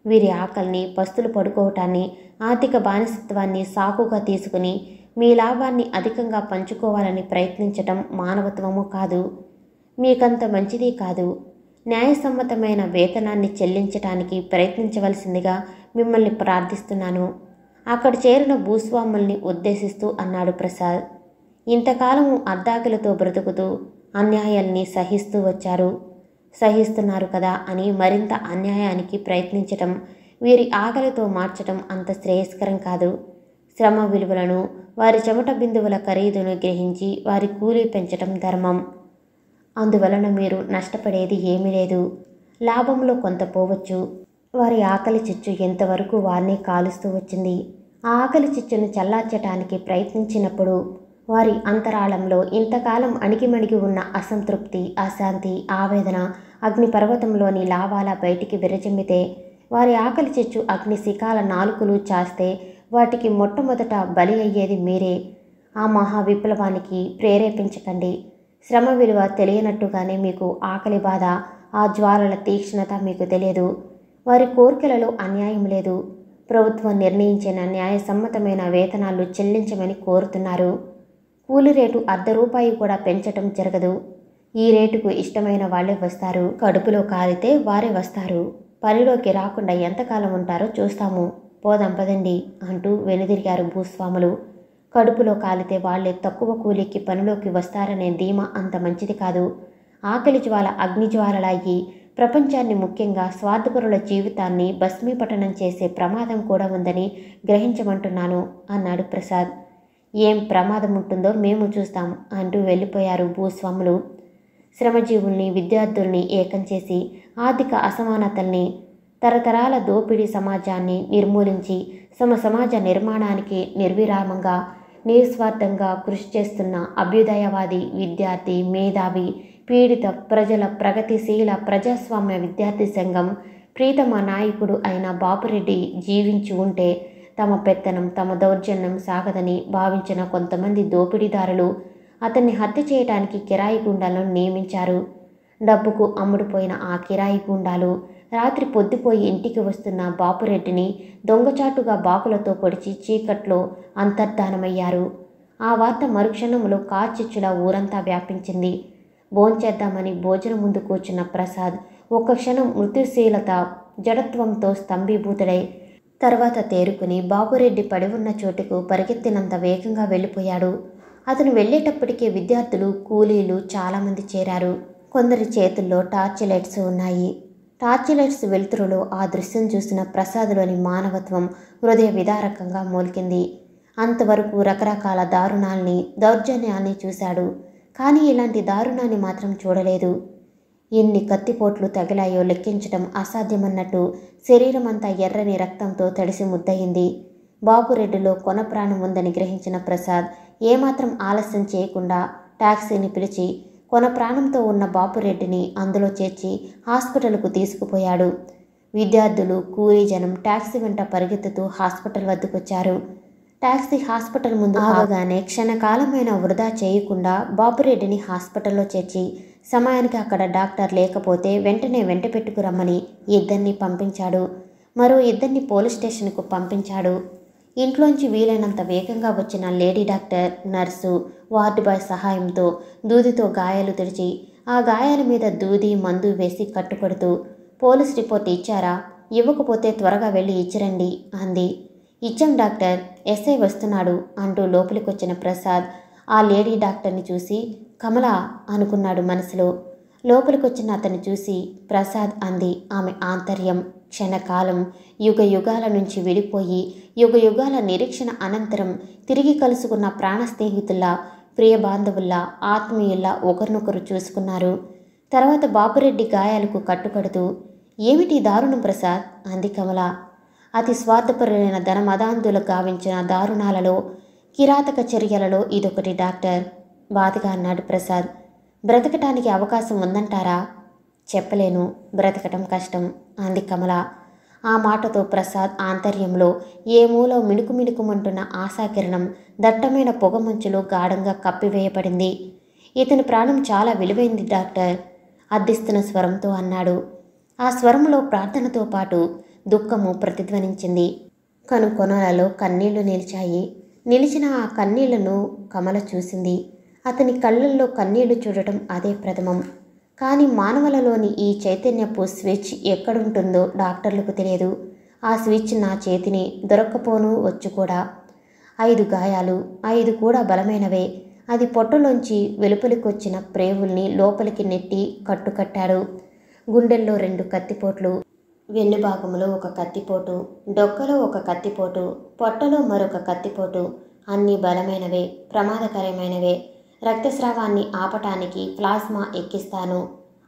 వీరి ఆకలిని, పస్తులు పడుకోవటాన్ని, ఆర్థిక బానిసత్వాన్ని సాకుగా తీసుకుని మీ లాభాన్ని అధికంగా పంచుకోవాలని ప్రయత్నించటం మానవత్వము కాదు. మీకంత మంచిది కాదు. న్యాయసమ్మతమైన వేతనాన్ని చెల్లించటానికి ప్రయత్నించవలసిందిగా మిమ్మల్ని ప్రార్థిస్తున్నాను. అక్కడ చేరిన భూస్వాముల్ని ఉద్దేశిస్తూ అన్నాడు ప్రసాద్. ఇంతకాలము అర్ధాకలితో బ్రతుకుతూ అన్యాయాల్ని సహిస్తూ వచ్చారు. సహిస్తున్నారు కదా అని మరింత అన్యాయానికి ప్రయత్నించటం, వీరి ఆకలితో మార్చటం అంత శ్రేయస్కరం కాదు. శ్రమ విలువలను, వారి చెమట బిందువుల ఖరీదును గ్రహించి వారి కూలీ పెంచటం ధర్మం. అందువలన మీరు నష్టపడేది ఏమీ లేదు. లాభంలో కొంత పోవచ్చు. వారి ఆకలి చిచ్చు ఎంతవరకు వారిని కాలుస్తూ వచ్చింది. ఆ ఆకలి చిచ్చును చల్లార్చటానికి ప్రయత్నించినప్పుడు వారి అంతరాళంలో ఇంతకాలం అణిగిమణిగి ఉన్న అసంతృప్తి, అశాంతి, ఆవేదన అగ్నిపర్వతంలోని లావాల బయటికి విరజిమ్మితే, వారి ఆకలి చిచ్చు అగ్ని శిఖాల నాలుకలు చాస్తే వాటికి మొట్టమొదట బలి అయ్యేది మీరే. ఆ మహా విప్లవానికి ప్రేరేపించకండి. శ్రమ విలువ తెలియనట్టుగానే మీకు ఆకలి బాధ, ఆ జ్వాలల తీక్ష్ణత మీకు తెలియదు. వారి కోరికలలో అన్యాయం లేదు. ప్రభుత్వం నిర్ణయించిన న్యాయసమ్మతమైన వేతనాలు చెల్లించమని కోరుతున్నారు. కూలి రేటు ₹1 కూడా పెంచటం జరగదు. ఈ రేటుకు ఇష్టమైన వాళ్లే వస్తారు. కడుపులో కాలితే వారే వస్తారు. పనిలోకి రాకుండా ఎంతకాలం ఉంటారో చూస్తాము. పోదాం పదండి అంటూ వెనుదిరిగారు భూస్వాములు. కడుపులో కాలితే వాళ్లే తక్కువ కూలీకి పనిలోకి వస్తారనే ధీమా అంత మంచిది కాదు. ఆకలి జ్వాల అగ్నిజ్వాలలాగి ప్రపంచాన్ని, ముఖ్యంగా స్వార్థపరుల జీవితాన్ని భస్మీపటనం చేసే ప్రమాదం కూడా ఉందని గ్రహించమంటున్నాను అన్నాడు ప్రసాద్. ఏం ప్రమాదం ఉంటుందో మేము చూస్తాం అంటూ వెళ్ళిపోయారు భూస్వాములు. శ్రమజీవుల్ని, విద్యార్థుల్ని ఏకం చేసి ఆర్థిక అసమానతల్ని, తరతరాల దోపిడీ సమాజాన్ని నిర్మూలించి సమాజ నిర్మాణానికి నిర్విరామంగా, నిస్వార్థంగా కృషి చేస్తున్న అభ్యుదయవాది, విద్యార్థి, మేధావి, పీడిత ప్రజల ప్రగతిశీల ప్రజాస్వామ్య విద్యార్థి సంఘం ప్రీతమ నాయకుడు అయిన బాపురెడ్డి జీవించి ఉంటే తమ పెత్తనం, తమ దౌర్జన్యం సాగదని భావించిన కొంతమంది దోపిడీదారులు అతన్ని హత్య చేయడానికి కిరాయి గూండాలను నియమించారు. డబ్బుకు అమ్ముడుపోయిన ఆ కిరాయి గూండాలు రాత్రి పొద్దుపోయి ఇంటికి వస్తున్న బాపురెడ్డిని దొంగచాటుగా బాకులతో పొడిచి చీకట్లో అంతర్ధానమయ్యారు. ఆ వార్త మరుక్షణంలో కార్చిచ్చులా ఊరంతా వ్యాపించింది. భోంచేద్దామని భోజనం ముందు కూర్చున్న ప్రసాద్ ఒక్క క్షణం మృత్యుశీలత, జడత్వంతో స్తంభీభూతుడై తర్వాత తేరుకుని బాపురెడ్డి పడి ఉన్న చోటుకు పరిగెత్తినంత వేగంగా వెళ్ళిపోయాడు. అతను వెళ్ళేటప్పటికే విద్యార్థులు, కూలీలు చాలామంది చేరారు. కొందరి చేతుల్లో టార్చ్ లైట్స్ ఉన్నాయి. టార్చ్ లైట్స్ వెలుతురులో ఆ దృశ్యం చూసిన ప్రసాద్లోని మానవత్వం హృదయ విదారకంగా మూలికింది. అంతవరకు రకరకాల దారుణాల్ని, దౌర్జన్యాల్ని చూశాడు. కానీ ఇలాంటి దారుణాన్ని మాత్రం చూడలేదు. ఎన్ని కత్తిపోట్లు తగిలాయో లెక్కించటం అసాధ్యమన్నట్టు శరీరమంతా ఎర్రని రక్తంతో తడిసి ముద్దయింది. బాపురెడ్డిలో కొన ప్రాణం ఉందని గ్రహించిన ప్రసాద్ ఏమాత్రం ఆలస్యం చేయకుండా టాక్సీని పిలిచి కొన ప్రాణంతో ఉన్న బాపురెడ్డిని అందులో చేర్చి హాస్పిటల్కు తీసుకుపోయాడు. విద్యార్థులు, కూలీ జనం టాక్సీ వెంట పరిగెత్తుతూ హాస్పిటల్ వద్దకొచ్చారు. టాక్సీ హాస్పిటల్ ముందు ఆగగానే క్షణకాలమైన వృధా చేయకుండా బాపురెడ్డిని హాస్పిటల్లో చేర్చి సమయానికి అక్కడ డాక్టర్ లేకపోతే వెంటనే వెంట పెట్టుకురమ్మని ఇద్దరిని పంపించాడు. మరో ఇద్దరిని పోలీస్ స్టేషన్కు పంపించాడు. ఇంట్లోంచి వీలైనంత వేగంగా వచ్చిన lady doctor, nurse, ward boy సహాయంతో దూదితో గాయాలు తుడిచి ఆ గాయాల మీద దూది, మందు వేసి కట్టుకడుతూ, పోలీస్ రిపోర్ట్ ఇచ్చారా? ఇవ్వకపోతే త్వరగా వెళ్ళి ఇచ్చిరండి అంది. ఇచ్చాం డాక్టర్, ఎస్ఐ వస్తున్నాడు అంటూ లోపలికొచ్చిన ప్రసాద్ ఆ లేడీ డాక్టర్ని చూసి కమల అనుకున్నాడు మనసులో. లోపలికొచ్చిన అతన్ని చూసి ప్రసాద్ అంది ఆమె ఆంతర్యం. క్షణకాలం, యుగ యుగాల నుంచి విడిపోయి యుగ యుగాల నిరీక్షణ అనంతరం తిరిగి కలుసుకున్న ప్రాణ స్నేహితుల్లా, ప్రియ బాంధవుల్లా, ఆత్మీయుల్లా ఒకరినొకరు చూసుకున్నారు. తర్వాత బాపురెడ్డి గాయాలకు కట్టుకడుతూ, ఏమిటి దారుణం ప్రసాద్ అంది కమల. అతి స్వార్థపరులైన ధనమదాంధులు గావించిన దారుణాలలో, కిరాతక చర్యలలో ఇదొకటి డాక్టర్ బాధగా అన్నాడు ప్రసాద్. బ్రతకటానికి అవకాశం ఉందంటారా? చెప్పలేను, బ్రతకటం కష్టం అంది కమల. ఆ మాటతో ప్రసాద్ ఆంతర్యంలో ఏ మూలో మిణుకు మిణుకుమంటున్న ఆశాకిరణం దట్టమైన పొగమంచులో గాఢంగా కప్పివేయబడింది. ఇతని ప్రాణం చాలా విలువైంది డాక్టర్ అద్దిస్తున్న స్వరంతో అన్నాడు. ఆ స్వరంలో ప్రార్థనతో పాటు దుఃఖము ప్రతిధ్వనించింది. కనుకొనలలో కన్నీళ్లు నిలిచాయి. నిలిచిన ఆ కన్నీళ్లను కమల చూసింది. అతని కళ్ళల్లో కన్నీళ్లు చూడటం అదే ప్రథమం. కానీ మానవులలోని ఈ చైతన్యపు స్విచ్ ఎక్కడుంటుందో డాక్టర్లకు తెలియదు. ఆ స్విచ్ నా చేతిని దొరక్కపోను వచ్చు కూడా. 5 గాయాలు, 5 కూడా బలమైనవే. అది పొట్టలోంచి వెలుపలికొచ్చిన ప్రేవుల్ని లోపలికి నెట్టి కట్టుకట్టాడు. గుండెల్లో 2 కత్తిపోట్లు, వెన్నుభాగంలో 1 కత్తిపోటు, డొక్కలో 1 కత్తిపోటు, పొట్టలో మరొక కత్తిపోటు. అన్నీ బలమైనవే, ప్రమాదకరమైనవే. రక్తస్రావాన్ని ఆపటానికి ప్లాస్మా ఎక్కిస్తాను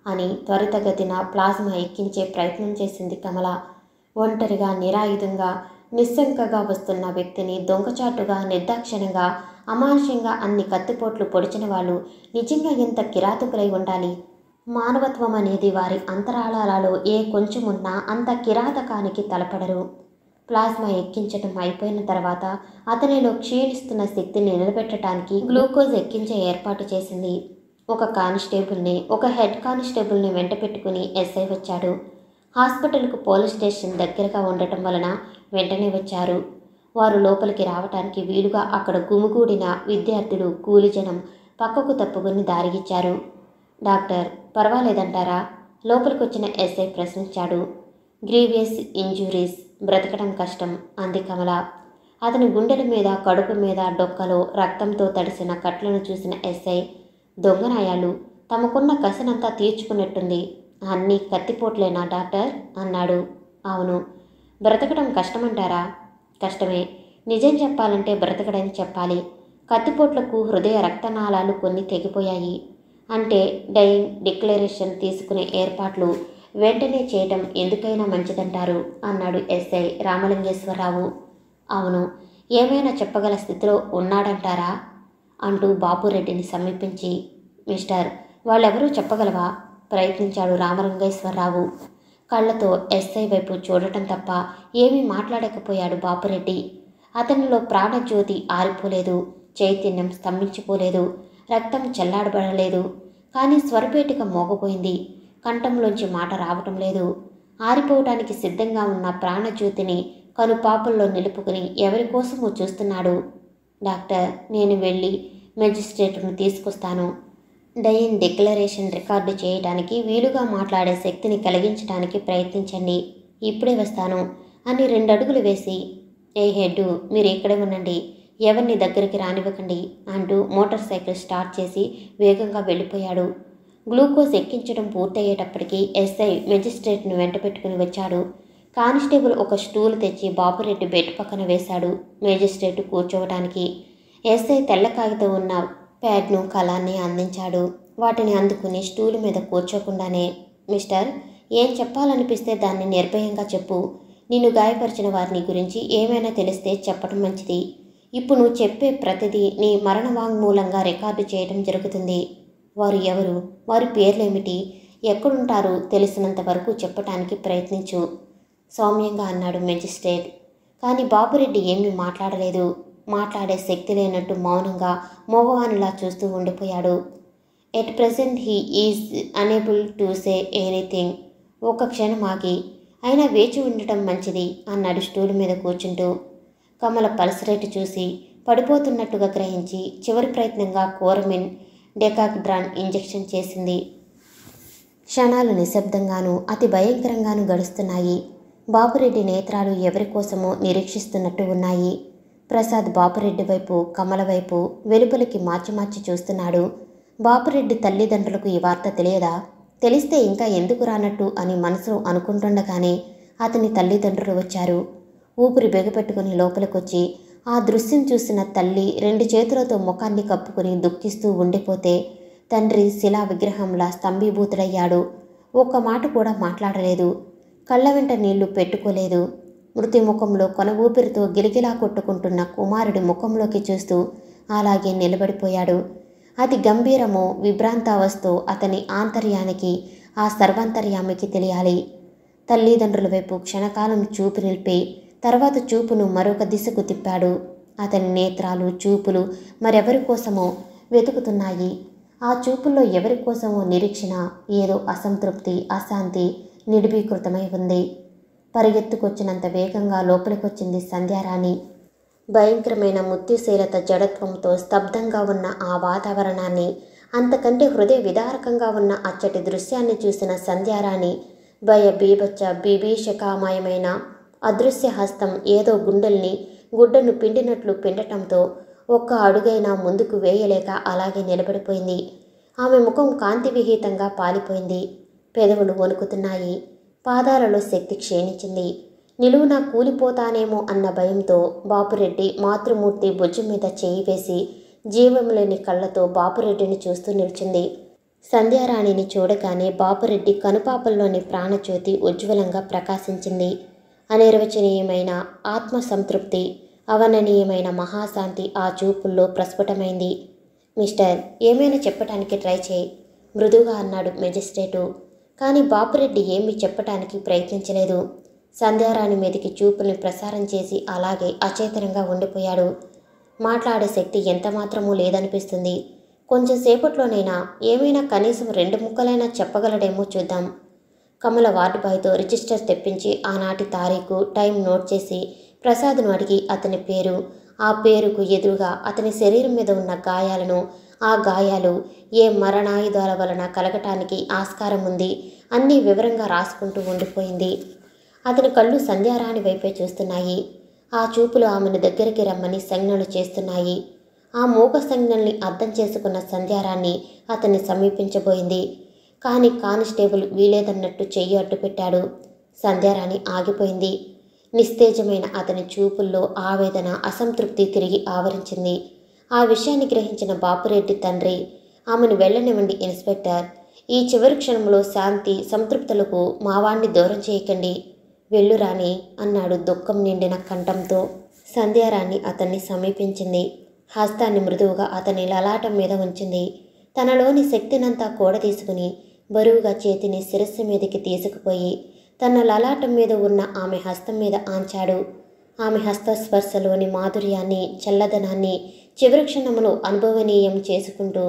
అని త్వరితగతిన ప్లాస్మా ఎక్కించే ప్రయత్నం చేసింది కమల. ఒంటరిగా, నిరాయుధంగా, నిస్సంకగా వస్తున్న వ్యక్తిని దొంగచాటుగా, నిర్దాక్షిణ్యంగా, అమానుషంగా అన్ని కత్తిపోట్లు పొడిచిన వాళ్ళు నిజంగా ఎంత కిరాతకులై ఉండాలి. మానవత్వం అనేది వారి అంతరాళాలలో ఏ కొంచెమున్నా అంత కిరాతకానికి తలపడరు. ప్లాస్మా ఎక్కించటం అయిపోయిన తర్వాత అతనిలో క్షీణిస్తున్న శక్తిని నిలబెట్టడానికి గ్లూకోజ్ ఎక్కించే ఏర్పాటు చేసింది. 1 కానిస్టేబుల్ని, 1 హెడ్ కానిస్టేబుల్ని వెంట పెట్టుకుని ఎస్ఐ వచ్చాడు. హాస్పిటల్కు పోలీస్ స్టేషన్ దగ్గరగా ఉండటం వలన వెంటనే వచ్చారు. వారు లోపలికి రావటానికి వీలుగా అక్కడ గుమిగూడిన విద్యార్థులు, కూలిజనం పక్కకు తప్పుకుని దారిగిచ్చారు. డాక్టర్ పర్వాలేదంటారా? లోపలికొచ్చిన ఎస్ఐ ప్రశ్నించాడు. గ్రీవియస్ ఇంజురీస్, బ్రతకడం కష్టం అంది కమల. అతని గుండెల మీద, కడుపు మీద, డొక్కలో రక్తంతో తడిసిన కట్లను చూసిన ఎస్ఐ, దొంగనాయాలు తమకున్న కసినంతా తీర్చుకున్నట్టుంది. అన్నీ కత్తిపోట్లేనా డాక్టర్ అన్నాడు. అవును. బ్రతకడం కష్టమంటారా? కష్టమే. నిజం చెప్పాలంటే బ్రతకడని చెప్పాలి. కత్తిపోట్లకు హృదయ రక్తనాళాలు కొన్ని తెగిపోయాయి. అంటే డైయింగ్ డిక్లరేషన్ తీసుకునే ఏర్పాట్లు వెంటనే చేయటం ఎందుకైనా మంచిదంటారు అన్నాడు ఎస్ఐ రామలింగేశ్వరరావు. అవును. ఏమైనా చెప్పగల స్థితిలో ఉన్నాడంటారా అంటూ బాపురెడ్డిని సమీపించి, మిస్టర్ వాళ్ళెవరూ చెప్పగలవా ప్రయత్నించాడు రామలింగేశ్వరరావు. కళ్ళతో ఎస్ఐ వైపు చూడటం తప్ప ఏమీ మాట్లాడకపోయాడు బాపురెడ్డి. అతనిలో ప్రాణజ్యోతి ఆరిపోలేదు, చైతన్యం స్తంభించిపోలేదు, రక్తం చల్లాడబడలేదు. కానీ స్వరపేటిక మోగపోయింది. కంఠంలోంచి మాట రావటం లేదు. ఆరిపోవటానికి సిద్ధంగా ఉన్న ప్రాణజ్యోతిని కనుపాపల్లో నిలుపుకుని ఎవరి కోసమో చూస్తున్నాడు. డాక్టర్, నేను వెళ్ళి మెజిస్ట్రేట్ను తీసుకొస్తాను. డైయింగ్ డిక్లరేషన్ రికార్డు చేయడానికి వీలుగా మాట్లాడే శక్తిని కలిగించడానికి ప్రయత్నించండి. ఇప్పుడే వస్తాను అని 2 అడుగులు వేసి, ఏ హెడ్డు మీరు ఇక్కడే ఉండండి, ఎవరిని దగ్గరికి రానివ్వకండి అంటూ మోటార్ సైకిల్ స్టార్ట్ చేసి వేగంగా వెళ్ళిపోయాడు. గ్లూకోజ్ ఎక్కించడం పూర్తయ్యేటప్పటికీ ఎస్ఐ మెజిస్ట్రేట్ను వెంట పెట్టుకుని వచ్చాడు. కానిస్టేబుల్ 1 స్టూల్ తెచ్చి బాపురెడ్డి బెడ్ పక్కన వేశాడు మెజిస్ట్రేట్ కూర్చోవటానికి. ఎస్ఐ తెల్ల కాగితం ఉన్న ప్యాడ్ను, కలాన్ని అందించాడు. వాటిని అందుకుని స్టూల్ మీద కూర్చోకుండానే, మిస్టర్, ఏం చెప్పాలనిపిస్తే దాన్ని నిర్భయంగా చెప్పు. నిన్ను గాయపరిచిన వారిని గురించి ఏమైనా తెలిస్తే చెప్పడం మంచిది. ఇప్పుడు నువ్వు చెప్పే ప్రతిదీ నీ మరణ వాంగ్మూలంగా రికార్డు చేయడం జరుగుతుంది. వారు ఎవరు, వారి పేర్లేమిటి, ఎక్కడుంటారు తెలిసినంత వరకు చెప్పటానికి ప్రయత్నించు. సౌమ్యంగా అన్నాడు మెజిస్ట్రేట్. కానీ బాపురెడ్డి ఏమీ మాట్లాడలేదు. మాట్లాడే శక్తి లేనట్టు మౌనంగా మగవానిలా చూస్తూ ఉండిపోయాడు. At present he is unable to say anything. ఒక్క క్షణం ఆగి, అయినా వేచి ఉండటం మంచిది అన్నాడు స్టూల్ మీద కూర్చుంటూ. కమల పల్స్ రేటు చూసి పడిపోతున్నట్టుగా గ్రహించి చివరి ప్రయత్నంగా కోరమిన్ డెకాగ్డ్రాన్ ఇంజెక్షన్ చేసింది. క్షణాలు నిశ్శబ్దంగానూ అతి భయంకరంగానూ గడుస్తున్నాయి. బాపురెడ్డి నేత్రాలు ఎవరి కోసమో నిరీక్షిస్తున్నట్టు ఉన్నాయి. ప్రసాద్ బాపురెడ్డి వైపు, కమల వైపు వెలుపలికి మార్చి మార్చి చూస్తున్నాడు. బాపురెడ్డి తల్లిదండ్రులకు ఈ వార్త తెలియదా? తెలిస్తే ఇంకా ఎందుకు రానట్టు అని మనసులో అనుకుంటుండగానే అతని తల్లిదండ్రులు వచ్చారు. ఊపిరి బెగపెట్టుకుని లోపలికొచ్చి ఆ దృశ్యం చూసిన తల్లి 2 చేతులతో ముఖాన్ని కప్పుకుని దుఃఖిస్తూ ఉండిపోతే తండ్రి శిలా విగ్రహంలా స్తంభీభూతుడయ్యాడు. ఒక్క మాట కూడా మాట్లాడలేదు. కళ్ళ వెంట నీళ్లు పెట్టుకోలేదు. మృతి ముఖంలో కొన ఊపిరితో గిలిగిలా కొట్టుకుంటున్న కుమారుడి ముఖంలోకి చూస్తూ అలాగే నిలబడిపోయాడు. అది గంభీరమో విభ్రాంతావస్థో అతని ఆంతర్యానికి, ఆ సర్వాంతర్యామికి తెలియాలి. తల్లిదండ్రుల వైపు క్షణకాలం చూపు నిలిపి తర్వాత చూపును మరొక దిశకు తిప్పాడు. అతని నేత్రాలు, చూపులు మరెవరి కోసమో వెతుకుతున్నాయి. ఆ చూపుల్లో ఎవరి కోసమో నిరీక్షణ, ఏదో అసంతృప్తి, అశాంతి నిడిబీకృతమై ఉంది. పరిగెత్తుకొచ్చినంత వేగంగా లోపలికొచ్చింది సంధ్యారాణి. భయంకరమైన ముత్యశీలత జడత్వంతో స్తబ్దంగా ఉన్న ఆ వాతావరణాన్ని, అంతకంటే హృదయ విదారకంగా ఉన్న అచ్చటి దృశ్యాన్ని చూసిన సంధ్యారాణి భయ బీభత్స బీభీషకామయమైన అదృశ్య హస్తం ఏదో గుడ్డను పిండినట్లు పిండటంతో ఒక్క అడుగైనా ముందుకు వేయలేక అలాగే నిలబడిపోయింది. ఆమె ముఖం కాంతివిహీతంగా పాలిపోయింది. పెదవులు వణుకుతున్నాయి. పాదాలలో శక్తి క్షీణించింది. నిలువునా కూలిపోతానేమో అన్న భయంతో బాపురెడ్డి మాతృమూర్తి భుజం మీద చేయి వేసి జీవం లేని కళ్ళతో బాపురెడ్డిని చూస్తూ నిల్చుంది. సంధ్యారాణిని చూడగానే బాపురెడ్డి కనుపాపల్లోని ప్రాణజ్యోతి ఉజ్వలంగా ప్రకాశించింది. అనిర్వచనీయమైన ఆత్మసంతృప్తి, అవర్ణనీయమైన మహాశాంతి ఆ చూపుల్లో ప్రస్ఫుటమైంది. మిస్టర్, ఏమైనా చెప్పటానికి ట్రై చేయి మృదువుగా అన్నాడు మెజిస్ట్రేటు. కానీ బాపురెడ్డి ఏమీ చెప్పటానికి ప్రయత్నించలేదు. సంధ్యారాణి మీదికి చూపుల్ని ప్రసారం చేసి అలాగే అచేతనంగా ఉండిపోయాడు. మాట్లాడే శక్తి ఎంతమాత్రమూ లేదనిపిస్తుంది. కొంచెం సేపట్లోనైనా ఏమైనా కనీసం 2 ముక్కలైనా చెప్పగలడేమో చూద్దాం. కమల వార్డు బాయ్తో రిజిస్టర్ తెప్పించి ఆనాటి తారీఖు, టైం నోట్ చేసి ప్రసాద్ను అడిగి అతని పేరు, ఆ పేరుకు ఎదురుగా అతని శరీరం మీద ఉన్న గాయాలను, ఆ గాయాలు ఏ మరణాయుధాల వలన కలగటానికి ఆస్కారం ఉంది అన్నీ వివరంగా రాసుకుంటూ ఉండిపోయింది. అతని కళ్ళు సంధ్యారాణి వైపే చూస్తున్నాయి. ఆ చూపులు ఆమెను దగ్గరికి రమ్మని సంజ్ఞలు చేస్తున్నాయి. ఆ మూగ సంజ్ఞల్ని అర్థం చేసుకున్న సంధ్యారాణి అతన్ని సమీపించబోయింది. కానీ కానిస్టేబుల్ వీలేదన్నట్టు చెయ్యి అడ్డుపెట్టాడు. సంధ్యారాణి ఆగిపోయింది. నిస్తేజమైన అతని చూపుల్లో ఆవేదన, అసంతృప్తి తిరిగి ఆవరించింది. ఆ విషయాన్ని గ్రహించిన బాపురెడ్డి తండ్రి, ఆమెను వెళ్ళనివ్వండి ఇన్స్పెక్టర్. ఈ చివరి క్షణంలో శాంతి సంతృప్తులకు మావాణ్ణి దూరం చేయకండి. వెళ్ళురాని అన్నాడు దుఃఖం నిండిన కంఠంతో. సంధ్యారాణి అతన్ని సమీపించింది. హస్తాన్ని మృదువుగా అతని లలాటం మీద ఉంచింది. తనలోని శక్తినంతా కూడదీసుకుని బరువుగా చేతిని శిరస్సు మీదకి తీసుకుపోయి తన లలాటం మీద ఉన్న ఆమె హస్తం మీద ఆంచాడు. ఆమె హస్తస్పర్శలోని మాధుర్యాన్ని, చల్లదనాన్ని చివరి క్షణంలో అనుభవనీయం చేసుకుంటూ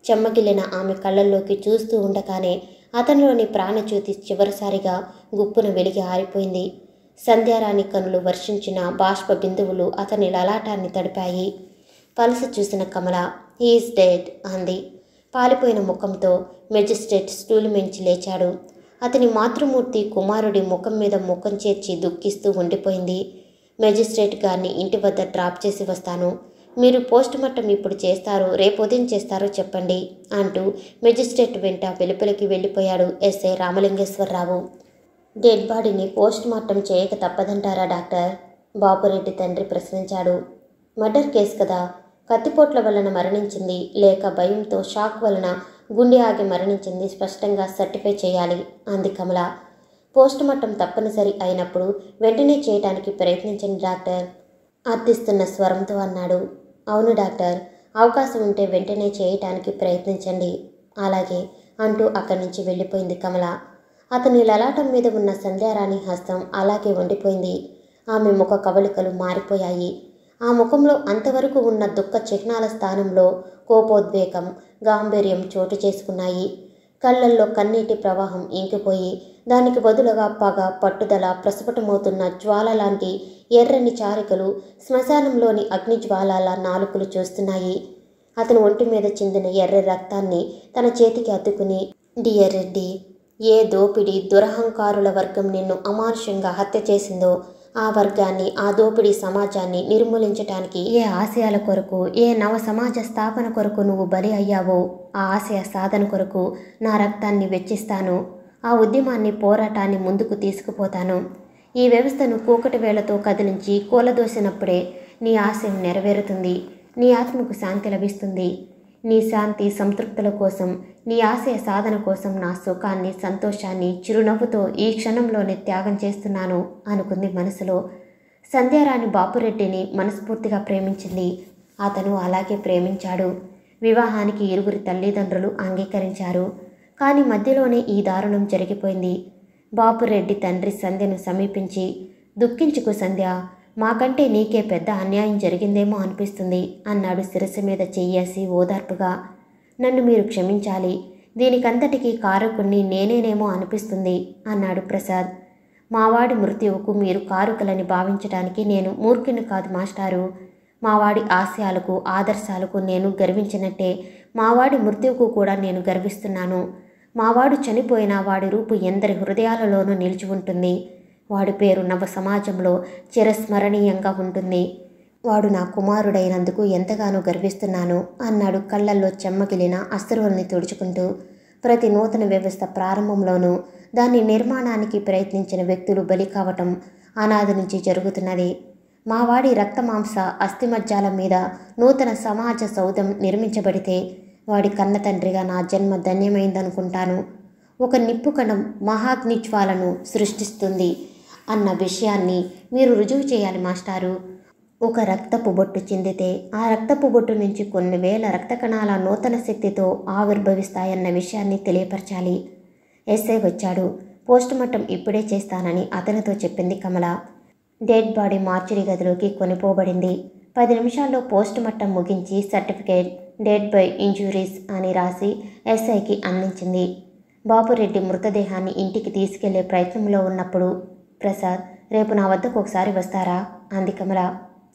చెమ్మగిల్లిన ఆమె కళ్ళల్లోకి చూస్తూ ఉండగానే అతనిలోని ప్రాణజ్యోతి చివరిసారిగా గుప్పున వెలిగి ఆరిపోయింది. సంధ్యారాణి కనులు వర్షించిన బాష్ప బిందువులు అతని లలాటాన్ని తడిపాయి. పలస చూసిన కమల, ఈజ్ డెడ్ అంది. పాలిపోయిన ముఖంతో మెజిస్ట్రేట్ స్టూలు మించి లేచాడు. అతని మాతృమూర్తి కుమారుడి ముఖం మీద ముఖం చేర్చి దుఃఖిస్తూ ఉండిపోయింది. మెజిస్ట్రేట్ గారిని ఇంటి వద్ద డ్రాప్ చేసి వస్తాను. మీరు పోస్ట్ మార్టం ఇప్పుడు చేస్తారో రేపు ఉదయం చేస్తారో చెప్పండి అంటూ మెజిస్ట్రేట్ వెంట వెలుపలికి వెళ్ళిపోయాడు ఎస్ఐ రామలింగేశ్వరరావు. డెడ్ బాడీని పోస్ట్ మార్టం చేయక తప్పదంటారా డాక్టర్? బాపురెడ్డి తండ్రి ప్రశ్నించాడు. మర్డర్ కేసు కదా, కత్తిపోట్ల వలన మరణించింది లేక భయంతో షాక్ వలన గుండె ఆగి మరణించింది స్పష్టంగా సర్టిఫై చేయాలి అంది కమల. పోస్ట్ మార్టం తప్పనిసరి అయినప్పుడు వెంటనే చేయటానికి ప్రయత్నించండి డాక్టర్ అర్థిస్తున్న స్వరంతో అన్నాడు. అవును డాక్టర్, అవకాశం ఉంటే వెంటనే చేయటానికి ప్రయత్నించండి. అలాగే అంటూ అక్కడి నుంచి వెళ్ళిపోయింది కమల. అతని లలాటం మీద ఉన్న సంధ్యారాణి హస్తం అలాగే ఉండిపోయింది. ఆమె ముఖ కవళికలు మారిపోయాయి. ఆ ముఖంలో అంతవరకు ఉన్న దుఃఖ చిహ్నాల స్థానంలో కోపోద్వేగం, గాంభీర్యం చోటు చేసుకున్నాయి. కళ్ళల్లో కన్నీటి ప్రవాహం ఇంకిపోయి దానికి బదులుగా పగ, పట్టుదల ప్రస్ఫుటమవుతున్న జ్వాల లాంటి ఎర్రని చారికలు శ్మశానంలోని అగ్నిజ్వాలాల నాలుకలు చూస్తున్నాయి. అతను ఒంటి మీద చిందిన ఎర్ర రక్తాన్ని తన చేతికి అద్దుకుని, డియర్ రెడ్డి, ఏ దోపిడీ దురహంకారుల వర్గం నిన్ను అమానుషంగా హత్య చేసిందో ఆ వర్గాన్ని, ఆ దోపిడీ సమాజాన్ని నిర్మూలించటానికి ఏ ఆశయాల కొరకు, ఏ నవ సమాజ స్థాపన కొరకు నువ్వు బలి అయ్యావో ఆ ఆశయ సాధన కొరకు నా రక్తాన్ని వెచ్చిస్తాను. ఆ ఉద్యమాన్ని, పోరాటాన్ని ముందుకు తీసుకుపోతాను. ఈ వ్యవస్థను కూకటి వేళ్లతో కదిలించి కూలదోసినప్పుడే నీ ఆశయం నెరవేరుతుంది. నీ ఆత్మకు శాంతి లభిస్తుంది. నీ శాంతి సంతృప్తుల కోసం, నీ ఆశయ సాధన కోసం నా సుఖాన్ని, సంతోషాన్ని చిరునవ్వుతో ఈ క్షణంలోనే త్యాగం చేస్తున్నాను అనుకుంది మనసులో. సంధ్యారాణి బాపురెడ్డిని మనస్ఫూర్తిగా ప్రేమించింది. అతను అలాగే ప్రేమించాడు. వివాహానికి ఇరువురి తల్లిదండ్రులు అంగీకరించారు. కానీ మధ్యలోనే ఈ దారుణం జరిగిపోయింది. బాపురెడ్డి తండ్రి సంధ్యను సమీపించి, దుఃఖించుకు సంధ్య, మాకంటే నీకే పెద్ద అన్యాయం జరిగిందేమో అనిపిస్తుంది అన్నాడు శిరస్సు మీద చెయ్యేసి ఓదార్పుగా. నన్ను మీరు క్షమించాలి. దీనికంతటికీ కారకుణ్ణి నేనేనేమో అనిపిస్తుంది అన్నాడు ప్రసాద్. మావాడి మృత్యువుకు మీరు కారకులని భావించడానికి నేను మూర్ఖుని కాదు మాస్టారు. మావాడి ఆశయాలకు, ఆదర్శాలకు నేను గర్వించినట్టే మావాడి మృత్యువుకు కూడా నేను గర్విస్తున్నాను. మావాడు చనిపోయినా వాడి రూపు ఎందరి హృదయాలలోనూ నిలిచి ఉంటుంది. వాడి పేరు నవ సమాజంలో చిరస్మరణీయంగా ఉంటుంది. వాడు నా కుమారుడైనందుకు ఎంతగానో గర్విస్తున్నాను అన్నాడు కళ్ళల్లో చెమ్మగిలిన అశ్రువుల్ని తుడుచుకుంటూ. ప్రతి నూతన వ్యవస్థ ప్రారంభంలోనూ దాని నిర్మాణానికి ప్రయత్నించిన వ్యక్తులు బలి కావటం అనాది నుంచి జరుగుతున్నది. మావాడి రక్తమాంస అస్థిమజ్జాల మీద నూతన సమాజ సౌధం నిర్మించబడితే వాడి కన్న తండ్రిగా నా జన్మ ధన్యమైందనుకుంటాను. ఒక నిప్పుకణం మహాగ్నిజ్వాలను సృష్టిస్తుంది అన్న విషయాన్ని మీరు రుజువు చేయాలి మాస్టారు. ఒక రక్తపు బొట్టు చిందితే ఆ రక్తపు బొట్టు నుంచి కొన్ని వేల రక్త కణాల నూతన శక్తితో ఆవిర్భవిస్తాయన్న విషయాన్ని తెలియపరచాలి. ఎస్ఐ వచ్చాడు. పోస్టుమార్టం ఇప్పుడే చేస్తానని అతనితో చెప్పింది కమల. డెడ్ బాడీ మార్చురీ గదిలోకి కొనిపోబడింది. 10 నిమిషాల్లో పోస్టుమార్టం ముగించి సర్టిఫికేట్ డెడ్ బై ఇంజురీస్ అని రాసి ఎస్ఐకి అందించింది. బాపురెడ్డి మృతదేహాన్ని ఇంటికి తీసుకెళ్లే ప్రయత్నంలో ఉన్నప్పుడు, ప్రసాద్, రేపు నా వద్దకు ఒకసారి వస్తారా అంది కమల.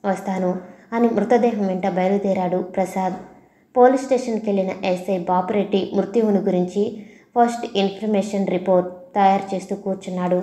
వస్తాను అని మృతదేహం వెంట బయలుదేరాడు ప్రసాద్. పోలీస్ స్టేషన్కి వెళ్ళిన ఎస్ఐ బాపురెడ్డి మృత్యువుని గురించి ఫస్ట్ ఇన్ఫర్మేషన్ రిపోర్ట్ తయారు చేస్తూ కూర్చున్నాడు.